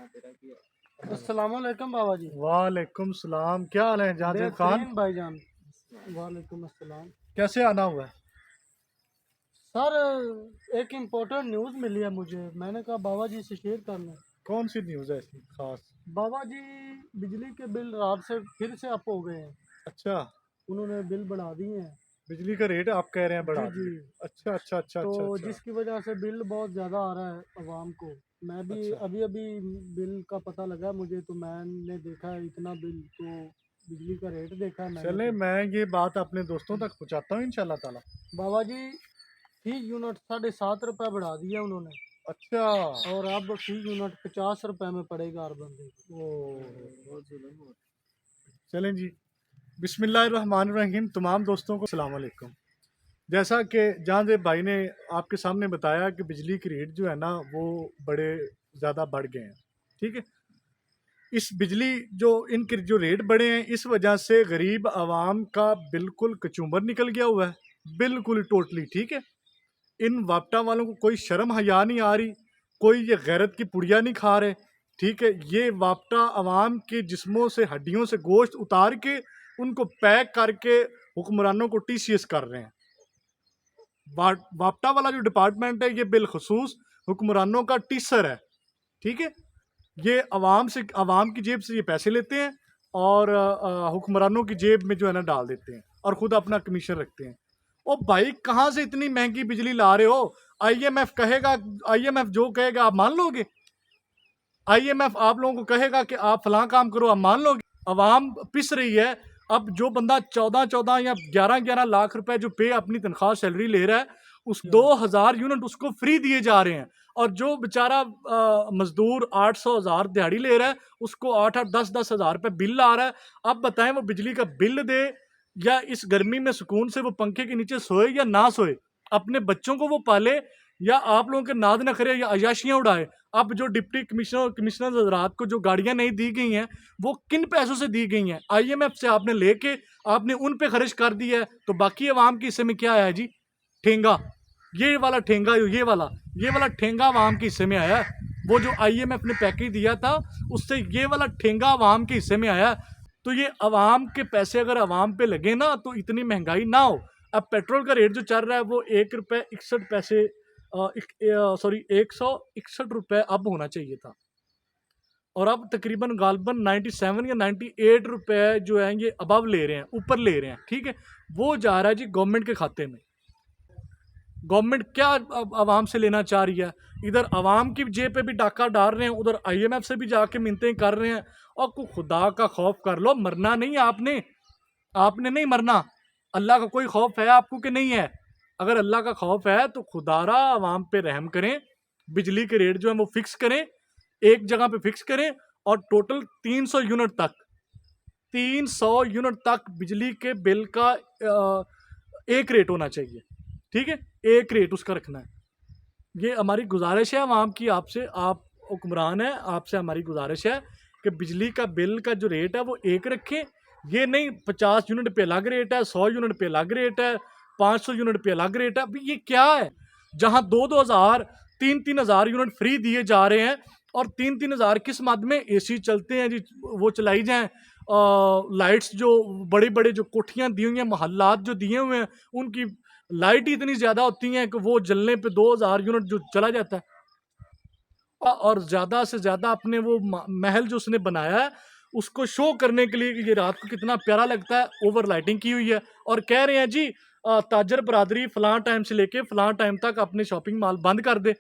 अस्सलाम वालेकुम बाबा जी। वालेकुम सलाम। क्या हाल है जहांगीर खान? बेहतरीन भाईजान। वालेकुम अस्सलाम। कैसे आना हुआ है? सर, एक इम्पोर्टेंट न्यूज़ मिली है मुझे, मैंने कहा बाबा जी से शेयर कर लूं। कौन सी न्यूज़ है इसकी खास? बाबा जी, बिजली के बिल रात से फिर से अप हो गए हैं। अच्छा, उन्होंने बिल बढ़ा दिए हैं। बिजली का रेट आप कह रहे हैं जी बढ़ा जी। दिए? अच्छा अच्छा अच्छा तो अच्छा अच्छा जिसकी वजह से बिल बहुत ज़्यादा आ रहा है आवाम को। मैं भी अच्छा। अभी अभी बिल का पता लगा मुझे, तो मैंने देखा है इतना बिल, तो बिजली का रेट देखा है मैंने चले, तो। मैं ये बात अपने दोस्तों तक पहुंचाता हूँ इंशाल्लाह ताला। बाबा जी, फी यूनिट 7.5 रुपये बढ़ा दिया उन्होंने। अच्छा। और अब फी यूनिट 50 रुपए में पड़ेगा हर बंदे ओ, चलें जी। बिस्मिल्लाहिर्रहमानिर्रहीम। तमाम दोस्तों को अस्सलाम वालेकुम। जैसा कि जहांगीर भाई ने आपके सामने बताया कि बिजली की रेट जो है ना वो बड़े ज़्यादा बढ़ गए हैं। ठीक है, इस बिजली जो इनके जो रेट बढ़े हैं इस वजह से गरीब आवाम का बिल्कुल कचूमर निकल गया हुआ है, बिल्कुल टोटली। ठीक है, इन वापटा वालों को कोई शर्म हया नहीं आ रही, कोई ये गैरत की पुड़िया नहीं खा रहे। ठीक है, ये वापटा आवाम के जिस्मों से हड्डियों से गोश्त उतार के उनको पैक करके हुक्मरानों को टीसीएस कर रहे हैं। वापटा वाला जो डिपार्टमेंट है ये बिलखसूस हुक्मरानों का टीसर है। ठीक है, ये अवाम की जेब से ये पैसे लेते हैं और हुक्मरानों की जेब में जो है ना डाल देते हैं और खुद अपना कमीशन रखते हैं। ओ भाई, कहाँ से इतनी महंगी बिजली ला रहे हो? आईएमएफ कहेगा, आईएमएफ जो कहेगा आप मान लोगे? आईएमएफ आप लोगों को कहेगा कि आप फलां काम करो, आप मान लोगे? अवाम पिस रही है। अब जो बंदा 14-14 या 11-11 लाख रुपए जो पे अपनी तनख्वाह सैलरी ले रहा है, उस 2000 यूनिट उसको फ्री दिए जा रहे हैं। और जो बेचारा मजदूर 800,000 दिहाड़ी ले रहा है उसको 8-8 10-10 हज़ार रुपए बिल आ रहा है। अब बताएं वो बिजली का बिल दे या इस गर्मी में सुकून से वो पंखे के नीचे सोए या ना सोए, अपने बच्चों को वो पाले या आप लोगों के नाद न करे या अयाशियां उड़ाए। अब जो डिप्टी कमिश्नर हजरात को जो गाड़ियां नहीं दी गई हैं वो किन पैसों से दी गई हैं? आईएमएफ से आपने लेके आपने उन पे खर्च कर दिया है, तो बाकी अवाम के हिस्से में क्या आया है जी? ठेंगा। ये वाला ठेंगा, ये वाला ठेंगा अवाम के हिस्से में आया है। वो जो आईएमएफ ने पैकेज दिया था उससे ये वाला ठेंगा अवाम के हिस्से में आया है। तो ये अवाम के पैसे अगर अवाम पे लगे ना तो इतनी महंगाई ना हो। अब पेट्रोल का रेट जो चल रहा है वो 1 रुपये 61 पैसे, सॉरी 161 रुपये अब होना चाहिए था, और अब तकरीबन गालबन 97 या 98 रुपए जो है ये अबव ले रहे हैं, ऊपर ले रहे हैं। ठीक है, वो जा रहा है जी गवर्नमेंट के खाते में। गवर्नमेंट क्या आवाम से लेना चाह रही है? इधर आवाम की जेब पे भी डाका डाल रहे हैं, उधर आईएमएफ से भी जाके मिन्नतें कर रहे हैं। और को खुदा का खौफ कर लो, मरना नहीं आपने, आपने नहीं मरना। अल्लाह का कोई खौफ है आपको कि नहीं है? अगर अल्लाह का खौफ है तो खुदारा आवाम पे रहम करें, बिजली के रेट जो है वो फिक्स करें, एक जगह पे फिक्स करें और टोटल 300 यूनिट तक, 300 यूनिट तक बिजली के बिल का एक रेट होना चाहिए। ठीक है, एक रेट उसका रखना है। ये हमारी गुजारिश है आवाम की आपसे, आप हुक्मरान है, आपसे हमारी गुजारिश है कि बिजली का बिल का जो रेट है वो एक रखें। ये नहीं 50 यूनिट पे अलग रेट है, 100 यूनिट पे अलग रेट है, 500 यूनिट पे अलग रेट है। अभी ये क्या है? जहां 2-2 हज़ार 3-3 हज़ार यूनिट फ्री दिए जा रहे हैं और 3-3 हज़ार किस मद में एसी चलते हैं जी, वो चलाई जाएं। लाइट्स जो बड़े बड़े जो कोठियां दी हुई हैं, मोहल्लात जो दिए हुए हैं, उनकी लाइट ही इतनी ज्यादा होती हैं कि वो जलने पे 2000 यूनिट जो चला जाता है। और ज्यादा से ज्यादा अपने वो महल जो उसने बनाया है उसको शो करने के लिए कि ये रात को कितना प्यारा लगता है, ओवर लाइटिंग की हुई है। और कह रहे हैं जी ताजर बरादरी फलां टाइम से लेके फलां टाइम तक अपने शॉपिंग मॉल बंद कर दे।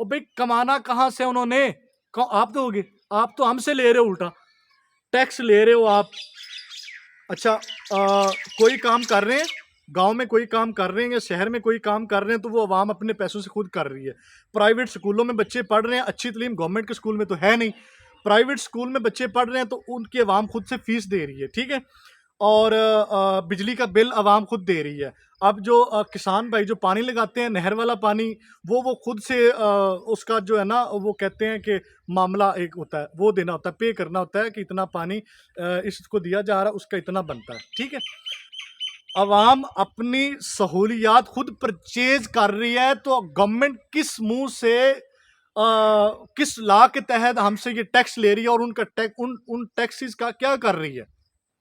और भाई कमाना कहाँ से उन्होंने? आप दोगे? आप तो हमसे ले रहे हो, उल्टा टैक्स ले रहे हो आप। अच्छा, कोई काम कर रहे हैं, गांव में कोई काम कर रहे हैं या शहर में कोई काम कर रहे हैं तो वो आवाम अपने पैसों से खुद कर रही है। प्राइवेट स्कूलों में बच्चे पढ़ रहे हैं, अच्छी तालीम गवर्नमेंट के स्कूल में तो है नहीं। प्राइवेट स्कूल में बच्चे पढ़ रहे हैं तो उनकी आवाम खुद से फीस दे रही है। ठीक है, और बिजली का बिल आवाम खुद दे रही है। अब जो किसान भाई जो पानी लगाते हैं, नहर वाला पानी, वो खुद से उसका जो है ना वो कहते हैं कि मामला एक होता है, वो देना होता है, पे करना होता है कि इतना पानी इसको दिया जा रहा है, उसका इतना बनता है। ठीक है, अवाम अपनी सहूलियात खुद परचेज कर रही है तो गवर्नमेंट किस मुंह से किस लॉ के तहत हमसे ये टैक्स ले रही है और उनका उन टैक्सेस का क्या कर रही है,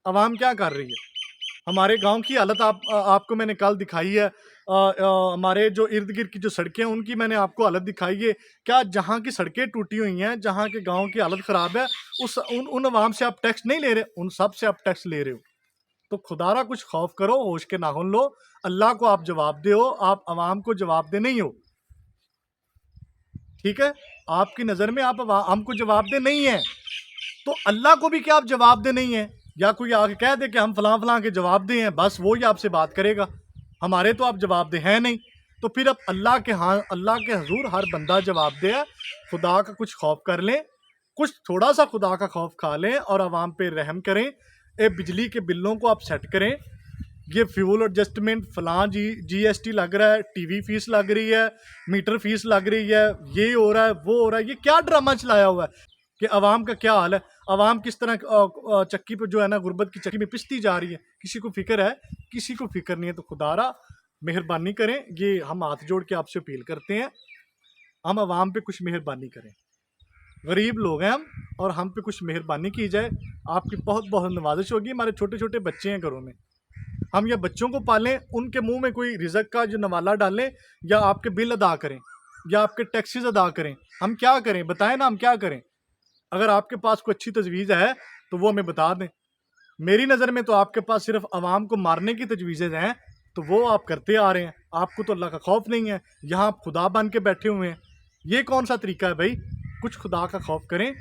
अवाम क्या कर रही है। हमारे गांव की हालत आपको मैंने कल दिखाई है। हमारे जो इर्द गिर्द की जो सड़कें हैं उनकी मैंने आपको हालत दिखाई है। क्या जहाँ की सड़कें टूटी हुई हैं, जहाँ के गांव की हालत ख़राब है, उन अवाम से आप टैक्स नहीं ले रहे, उन सब से आप टैक्स ले रहे हो। तो खुदारा कुछ खौफ करो, होश के नाखून लो, अल्लाह को आप जवाब दे हो, आप अवाम को जवाब दे नहीं हो। ठीक है, आपकी नज़र में आप हमको जवाब दे नहीं है, तो अल्लाह को भी क्या आप जवाब दे नहीं है। या कोई आके कह दे कि हम फलां फलां के जवाब दे हैं, बस वो ही आपसे बात करेगा, हमारे तो आप जवाब दे हैं नहीं। तो फिर अब अल्लाह के हजूर हर बंदा जवाब दे। खुदा का कुछ खौफ कर लें, कुछ थोड़ा सा खुदा का खौफ खा लें और आवाम पे रहम करें। बिजली के बिलों को आप सेट करें। ये फ्यूल एडजस्टमेंट फलां जीएसटी लग रहा है, टीवी फीस लग रही है, मीटर फीस लग रही है, ये हो रहा है, वो हो रहा है, ये क्या ड्रामा चलाया हुआ है कि अवाम का क्या हाल है। अवाम किस तरह चक्की पे जो है ना, गुर्बत की चक्की में पिसती जा रही है। किसी को फिक्र है? किसी को फिक्र नहीं है। तो खुदारा मेहरबानी करें, ये हम हाथ जोड़ के आपसे अपील करते हैं, हम अवाम पे कुछ मेहरबानी करें। गरीब लोग हैं हम, और हम पे कुछ मेहरबानी की जाए, आपकी बहुत बहुत नवाजिश होगी। हमारे छोटे छोटे बच्चे हैं घरों में, हम ये बच्चों को पालें, उनके मुंह में कोई रिज़्क का जो नवाला डालें, या आपके बिल अदा करें, या आपके टैक्सेस अदा करें। हम क्या करें, बताएं ना, हम क्या करें। अगर आपके पास कोई अच्छी तजवीज़ है तो वो हमें बता दें। मेरी नज़र में तो आपके पास सिर्फ अवाम को मारने की तजवीज़ें हैं, तो वो आप करते आ रहे हैं। आपको तो अल्लाह का खौफ नहीं है, यहाँ आप खुदा बन के बैठे हुए हैं। ये कौन सा तरीका है भाई? कुछ खुदा का खौफ करें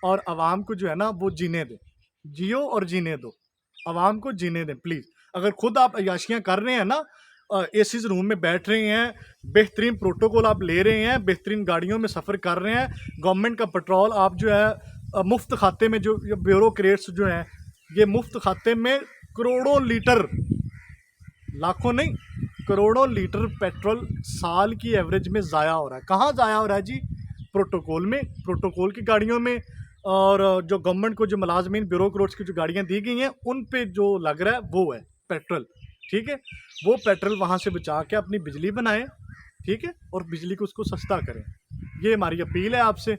और अवाम को जो है ना वो जीने दें। जियो और जीने दो, अवाम को जीने दें प्लीज़। अगर खुद आप अय्याशियाँ कर रहे हैं ना, एसीज रूम में बैठ रहे हैं, बेहतरीन प्रोटोकॉल आप ले रहे हैं, बेहतरीन गाड़ियों में सफ़र कर रहे हैं, गवर्नमेंट का पेट्रोल आप जो है मुफ्त खाते में, जो ब्यूरोक्रेट्स जो हैं ये मुफ्त खाते में करोड़ों लीटर, लाखों नहीं करोड़ों लीटर पेट्रोल साल की एवरेज में ज़ाया हो रहा है। कहाँ ज़ाया हो रहा है जी? प्रोटोकॉल में, प्रोटोकॉल की गाड़ियों में। और जो गवर्नमेंट को जो मुलाजमीन ब्यूरोक्रेट्स की जो गाड़ियाँ दी गई हैं उन पे जो लग रहा है वो है पेट्रोल। ठीक है, वो पेट्रोल वहाँ से बचा के अपनी बिजली बनाएं, ठीक है, और बिजली को उसको सस्ता करें। ये हमारी अपील है आपसे।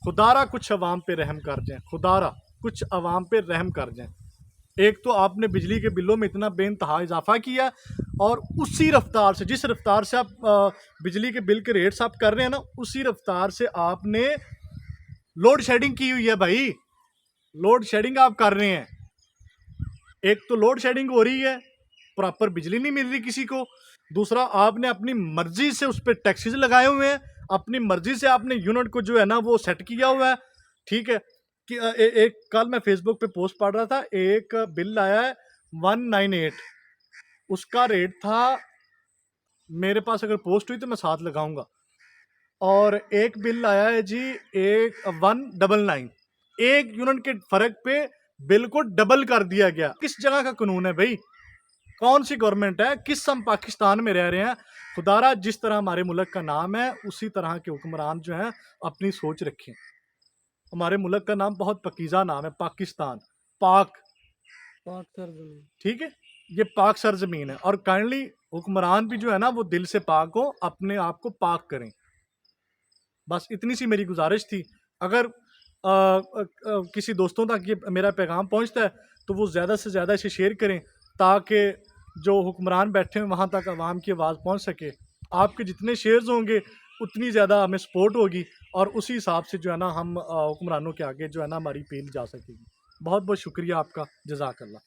खुदारा कुछ अवाम पे रहम कर जाएं, खुदारा कुछ अवाम पे रहम कर जाएं। एक तो आपने बिजली के बिलों में इतना बेइंतहा इजाफा किया, और उसी रफ्तार से, जिस रफ्तार से आप बिजली के बिल के रेट्स आप कर रहे हैं ना, उसी रफ्तार से आपने लोड शेडिंग की हुई है भाई। लोड शेडिंग आप कर रहे हैं। एक तो लोड शेडिंग हो रही है, प्रॉपर बिजली नहीं मिल रही किसी को। दूसरा, आपने अपनी मर्जी से उस पर टैक्सेस लगाए हुए हैं, अपनी मर्जी से आपने यूनिट को जो है ना वो सेट किया हुआ है। ठीक है कि एक कल मैं फेसबुक पे पोस्ट पढ़ रहा था, एक बिल आया है 198, उसका रेट था, मेरे पास अगर पोस्ट हुई तो मैं साथ लगाऊंगा। और एक बिल आया है जी एक 199, एक यूनिट के फर्क पे बिल को डबल कर दिया गया। किस जगह का कानून है भाई? कौन सी गवर्नमेंट है? किस हम पाकिस्तान में रह रहे हैं? खुदारा जिस तरह हमारे मुल्क का नाम है उसी तरह के हुक्मरान जो हैं अपनी सोच रखें। हमारे मुल्क का नाम बहुत पकीज़ा नाम है, पाकिस्तान, पाक सरजमीन। ठीक है, ये पाक सरजमीन है। और काइंडली हुक्मरान भी जो है ना वो दिल से पाक हो, अपने आप को पाक करें। बस इतनी सी मेरी गुजारिश थी। अगर किसी दोस्तों तक ये मेरा पैगाम पहुंचता है तो वो ज़्यादा से ज़्यादा इसे शेयर करें, ताकि जो हुक्मरान बैठे हैं वहाँ तक आवाम की आवाज़ पहुँच सके। आपके जितने शेयर्स होंगे उतनी ज़्यादा हमें सपोर्ट होगी, और उसी हिसाब से जो है ना हम हुक्मरानों के आगे जो है ना हमारी अपील जा सकेगी। बहुत बहुत शुक्रिया आपका, जज़ाकल्लाह।